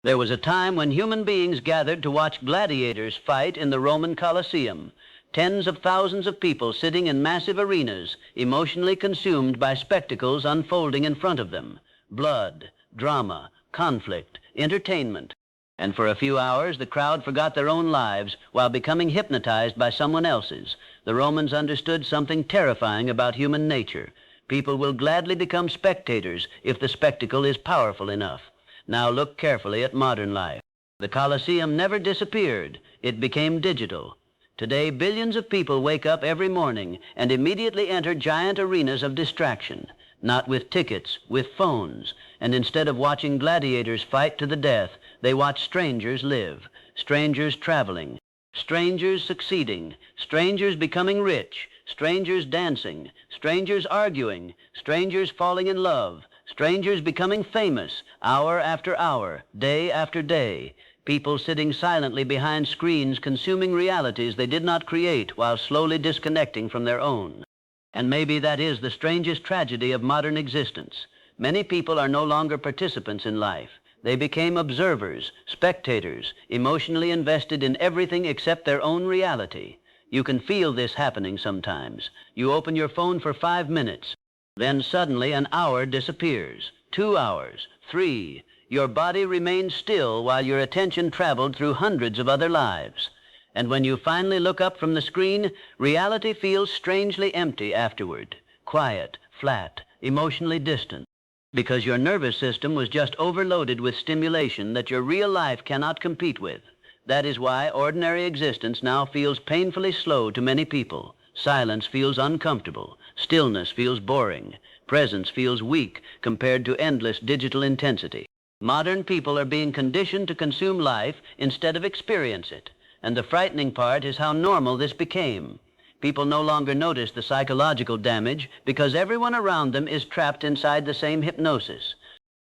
There was a time when human beings gathered to watch gladiators fight in the Roman Colosseum. Tens of thousands of people sitting in massive arenas, emotionally consumed by spectacles unfolding in front of them. Blood, drama, conflict, entertainment. And for a few hours, the crowd forgot their own lives while becoming hypnotized by someone else's. The Romans understood something terrifying about human nature. People will gladly become spectators if the spectacle is powerful enough. Now look carefully at modern life. The Colosseum never disappeared. It became digital. Today, billions of people wake up every morning and immediately enter giant arenas of distraction, not with tickets, with phones. And instead of watching gladiators fight to the death, they watch strangers live, strangers traveling, strangers succeeding, strangers becoming rich, strangers dancing, strangers arguing, strangers falling in love, strangers becoming famous, hour after hour, day after day. People sitting silently behind screens consuming realities they did not create while slowly disconnecting from their own. And maybe that is the strangest tragedy of modern existence. Many people are no longer participants in life. They became observers, spectators, emotionally invested in everything except their own reality. You can feel this happening sometimes. You open your phone for 5 minutes. Then suddenly an hour disappears. 2 hours, 3. Your body remains still while your attention traveled through hundreds of other lives. And when you finally look up from the screen, reality feels strangely empty afterward. Quiet, flat, emotionally distant. Because your nervous system was just overloaded with stimulation that your real life cannot compete with. That is why ordinary existence now feels painfully slow to many people. Silence feels uncomfortable. Stillness feels boring. Presence feels weak compared to endless digital intensity. Modern people are being conditioned to consume life instead of experience it. And the frightening part is how normal this became. People no longer notice the psychological damage because everyone around them is trapped inside the same hypnosis.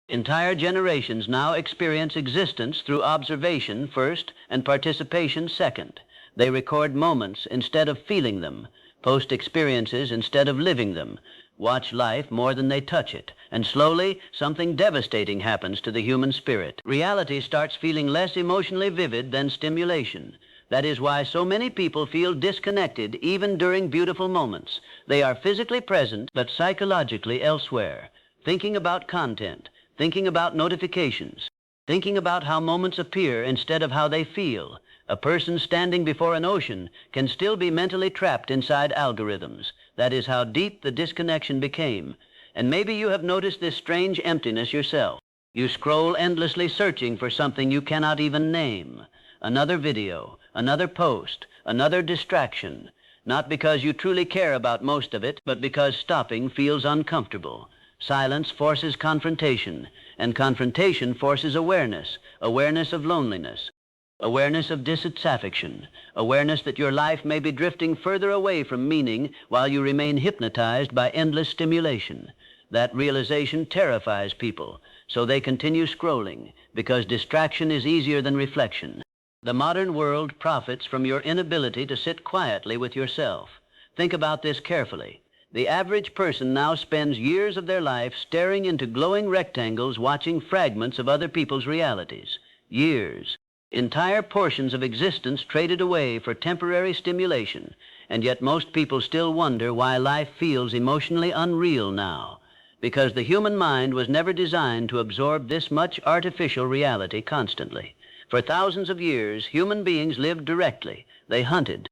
Entire generations now experience existence through observation first and participation second. They record moments instead of feeling them, post experiences instead of living them, watch life more than they touch it, and slowly something devastating happens to the human spirit. Reality starts feeling less emotionally vivid than stimulation. That is why so many people feel disconnected even during beautiful moments. They are physically present, but psychologically elsewhere, thinking about content, thinking about notifications, thinking about how moments appear instead of how they feel. A person standing before an ocean can still be mentally trapped inside algorithms. That is how deep the disconnection became. And maybe you have noticed this strange emptiness yourself. You scroll endlessly searching for something you cannot even name. Another video, another post, another distraction. Not because you truly care about most of it, but because stopping feels uncomfortable. Silence forces confrontation, and confrontation forces awareness, awareness of loneliness, awareness of dissatisfaction, awareness that your life may be drifting further away from meaning while you remain hypnotized by endless stimulation. That realization terrifies people, so they continue scrolling, because distraction is easier than reflection. The modern world profits from your inability to sit quietly with yourself. Think about this carefully. The average person now spends years of their life staring into glowing rectangles watching fragments of other people's realities. Years. Entire portions of existence traded away for temporary stimulation, and yet most people still wonder why life feels emotionally unreal now. Because the human mind was never designed to absorb this much artificial reality constantly. For thousands of years, human beings lived directly. They hunted,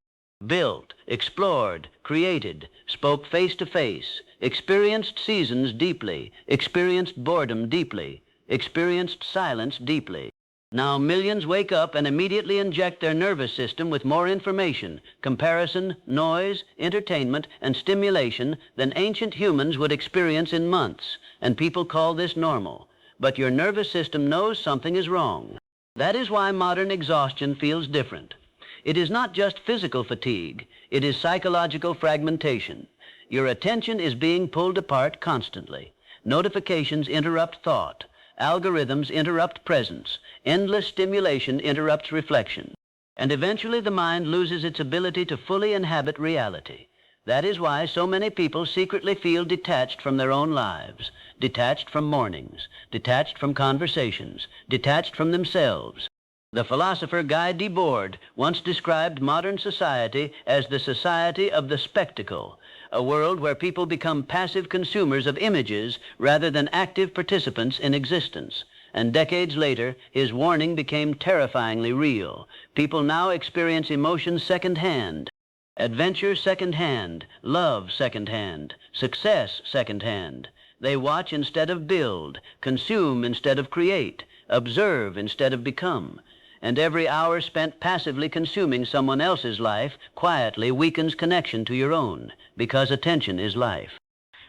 built, explored, created, spoke face to face, experienced seasons deeply, experienced boredom deeply, experienced silence deeply. Now millions wake up and immediately inject their nervous system with more information, comparison, noise, entertainment, and stimulation than ancient humans would experience in months, and people call this normal. But your nervous system knows something is wrong. That is why modern exhaustion feels different. It is not just physical fatigue, it is psychological fragmentation. Your attention is being pulled apart constantly. Notifications interrupt thought. Algorithms interrupt presence. Endless stimulation interrupts reflection. And eventually the mind loses its ability to fully inhabit reality. That is why so many people secretly feel detached from their own lives, detached from mornings, detached from conversations, detached from themselves. The philosopher Guy Debord once described modern society as the society of the spectacle, a world where people become passive consumers of images rather than active participants in existence. And decades later, his warning became terrifyingly real. People now experience emotions secondhand, adventure secondhand, love secondhand, success secondhand. They watch instead of build, consume instead of create, observe instead of become. And every hour spent passively consuming someone else's life quietly weakens connection to your own, because attention is life.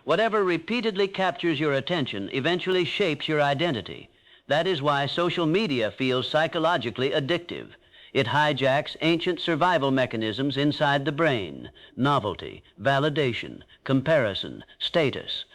Whatever repeatedly captures your attention eventually shapes your identity. That is why social media feels psychologically addictive. It hijacks ancient survival mechanisms inside the brain: novelty, validation, comparison, status.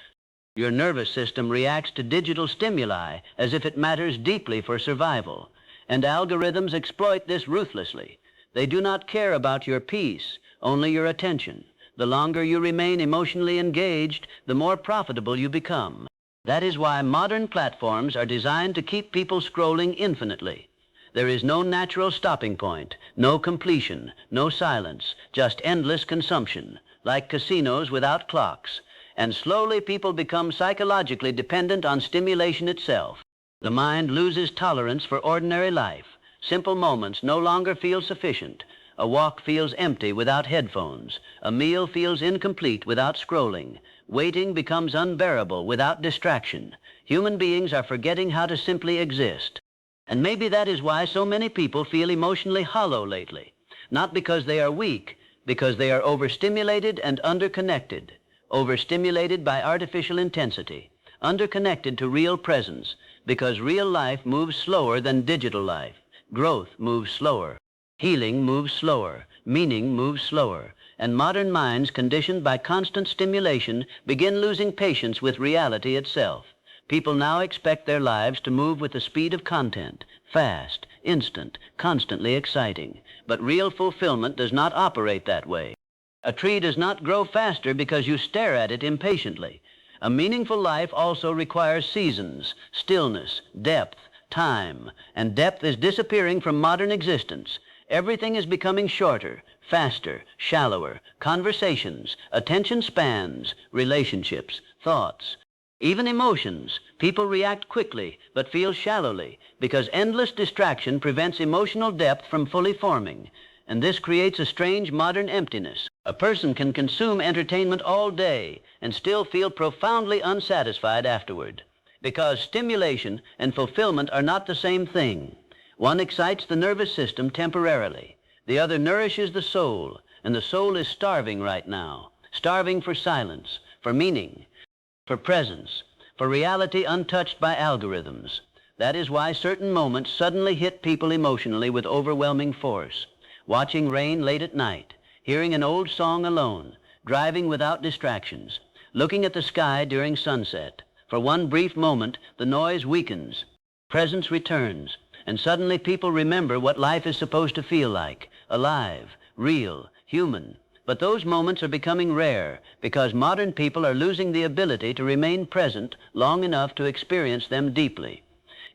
Your nervous system reacts to digital stimuli as if it matters deeply for survival. And algorithms exploit this ruthlessly. They do not care about your peace, only your attention. The longer you remain emotionally engaged, the more profitable you become. That is why modern platforms are designed to keep people scrolling infinitely. There is no natural stopping point, no completion, no silence, just endless consumption, like casinos without clocks. And slowly people become psychologically dependent on stimulation itself. The mind loses tolerance for ordinary life. Simple moments no longer feel sufficient. A walk feels empty without headphones. A meal feels incomplete without scrolling. Waiting becomes unbearable without distraction. Human beings are forgetting how to simply exist. And maybe that is why so many people feel emotionally hollow lately. Not because they are weak, because they are overstimulated and underconnected. Overstimulated by artificial intensity. Underconnected to real presence, because real life moves slower than digital life. Growth moves slower. Healing moves slower. Meaning moves slower. And modern minds conditioned by constant stimulation begin losing patience with reality itself. People now expect their lives to move with the speed of content, fast, instant, constantly exciting. But real fulfillment does not operate that way. A tree does not grow faster because you stare at it impatiently. A meaningful life also requires seasons, stillness, depth, time, and depth is disappearing from modern existence. Everything is becoming shorter, faster, shallower. Conversations, attention spans, relationships, thoughts, even emotions. People react quickly but feel shallowly because endless distraction prevents emotional depth from fully forming. And this creates a strange modern emptiness. A person can consume entertainment all day and still feel profoundly unsatisfied afterward, because stimulation and fulfillment are not the same thing. One excites the nervous system temporarily. The other nourishes the soul, and the soul is starving right now, starving for silence, for meaning, for presence, for reality untouched by algorithms. That is why certain moments suddenly hit people emotionally with overwhelming force. Watching rain late at night, hearing an old song alone, driving without distractions, looking at the sky during sunset. For one brief moment, the noise weakens, presence returns, and suddenly people remember what life is supposed to feel like: alive, real, human. But those moments are becoming rare because modern people are losing the ability to remain present long enough to experience them deeply.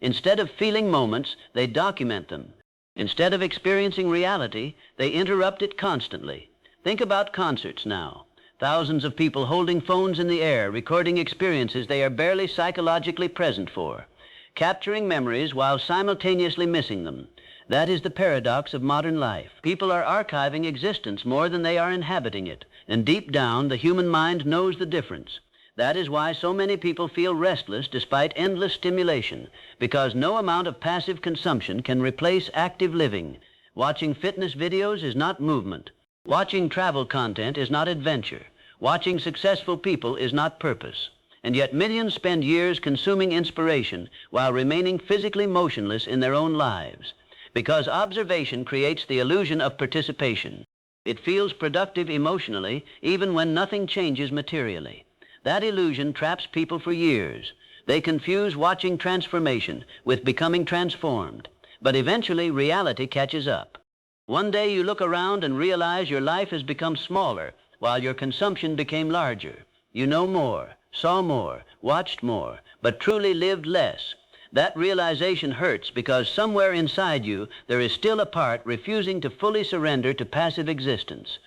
Instead of feeling moments, they document them. Instead of experiencing reality, they interrupt it constantly. Think about concerts now. Thousands of people holding phones in the air, recording experiences they are barely psychologically present for, capturing memories while simultaneously missing them. That is the paradox of modern life. People are archiving existence more than they are inhabiting it, and deep down, the human mind knows the difference. That is why so many people feel restless despite endless stimulation, because no amount of passive consumption can replace active living. Watching fitness videos is not movement. Watching travel content is not adventure. Watching successful people is not purpose. And yet millions spend years consuming inspiration while remaining physically motionless in their own lives, because observation creates the illusion of participation. It feels productive emotionally even when nothing changes materially. That illusion traps people for years. They confuse watching transformation with becoming transformed. But eventually, reality catches up. One day you look around and realize your life has become smaller, while your consumption became larger. You know more, saw more, watched more, but truly lived less. That realization hurts because somewhere inside you there is still a part refusing to fully surrender to passive existence,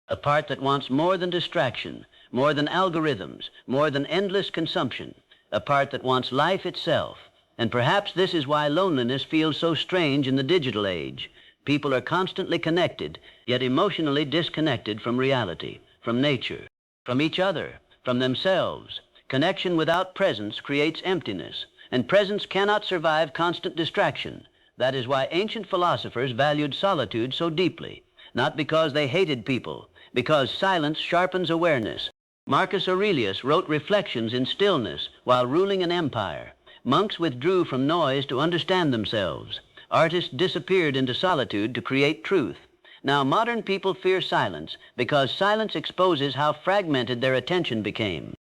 a part that wants more than distraction, more than algorithms, more than endless consumption, a part that wants life itself. And perhaps this is why loneliness feels so strange in the digital age. People are constantly connected, yet emotionally disconnected from reality, from nature, from each other, from themselves. Connection without presence creates emptiness, and presence cannot survive constant distraction. That is why ancient philosophers valued solitude so deeply, not because they hated people, because silence sharpens awareness. Marcus Aurelius wrote Reflections in stillness while ruling an empire. Monks withdrew from noise to understand themselves. Artists disappeared into solitude to create truth. Now modern people fear silence because silence exposes how fragmented their attention became.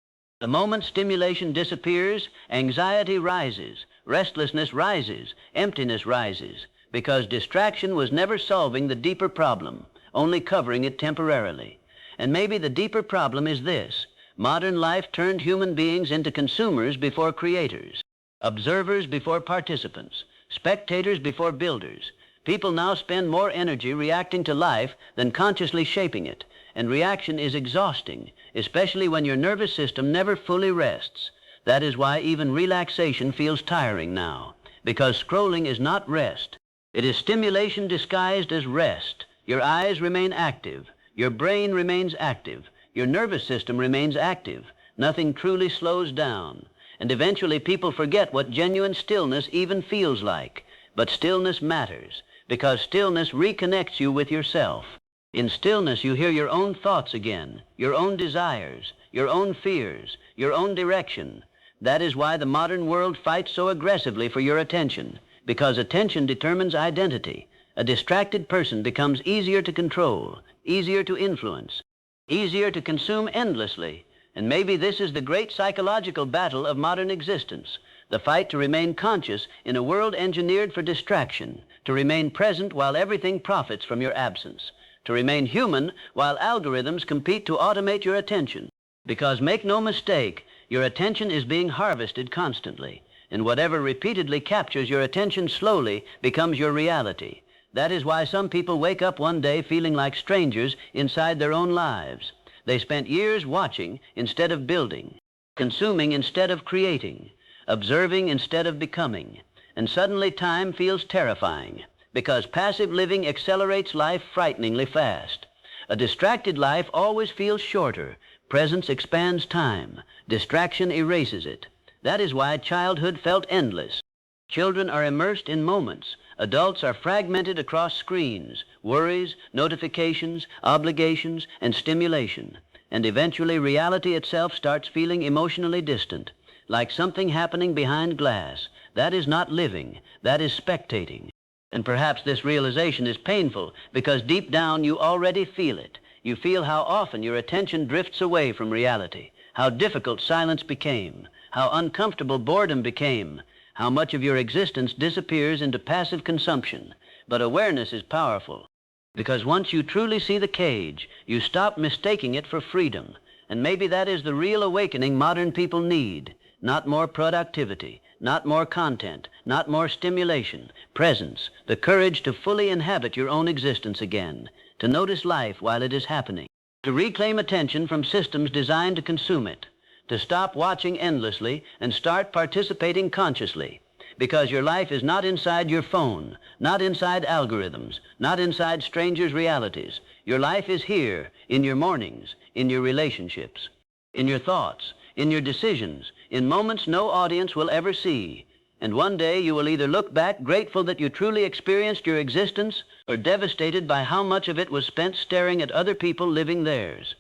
The moment stimulation disappears, anxiety rises, restlessness rises, emptiness rises, because distraction was never solving the deeper problem, only covering it temporarily. And maybe the deeper problem is this: modern life turned human beings into consumers before creators, observers before participants, spectators before builders. People now spend more energy reacting to life than consciously shaping it, and reaction is exhausting, especially when your nervous system never fully rests. That is why even relaxation feels tiring now, because scrolling is not rest. It is stimulation disguised as rest. Your eyes remain active, your brain remains active, your nervous system remains active. Nothing truly slows down. And eventually people forget what genuine stillness even feels like. But stillness matters, because stillness reconnects you with yourself. In stillness, you hear your own thoughts again, your own desires, your own fears, your own direction. That is why the modern world fights so aggressively for your attention, because attention determines identity. A distracted person becomes easier to control, easier to influence, easier to consume endlessly. And maybe this is the great psychological battle of modern existence, the fight to remain conscious in a world engineered for distraction, to remain present while everything profits from your absence, to remain human while algorithms compete to automate your attention. Because make no mistake, your attention is being harvested constantly, and whatever repeatedly captures your attention slowly becomes your reality. That is why some people wake up one day feeling like strangers inside their own lives. They spent years watching instead of building, consuming instead of creating, observing instead of becoming. And suddenly time feels terrifying, because passive living accelerates life frighteningly fast. A distracted life always feels shorter. Presence expands time. Distraction erases it. That is why childhood felt endless. Children are immersed in moments. Adults are fragmented across screens, worries, notifications, obligations, and stimulation. And eventually reality itself starts feeling emotionally distant, like something happening behind glass. That is not living, that is spectating. And perhaps this realization is painful because deep down you already feel it. You feel how often your attention drifts away from reality, how difficult silence became, how uncomfortable boredom became, how much of your existence disappears into passive consumption. But awareness is powerful, because once you truly see the cage, you stop mistaking it for freedom. And maybe that is the real awakening modern people need. Not more productivity, not more content, not more stimulation. Presence, the courage to fully inhabit your own existence again, to notice life while it is happening, to reclaim attention from systems designed to consume it, to stop watching endlessly and start participating consciously. Because your life is not inside your phone, not inside algorithms, not inside strangers' realities. Your life is here, in your mornings, in your relationships, in your thoughts, in your decisions, in moments no audience will ever see. And one day you will either look back grateful that you truly experienced your existence, or devastated by how much of it was spent staring at other people living theirs.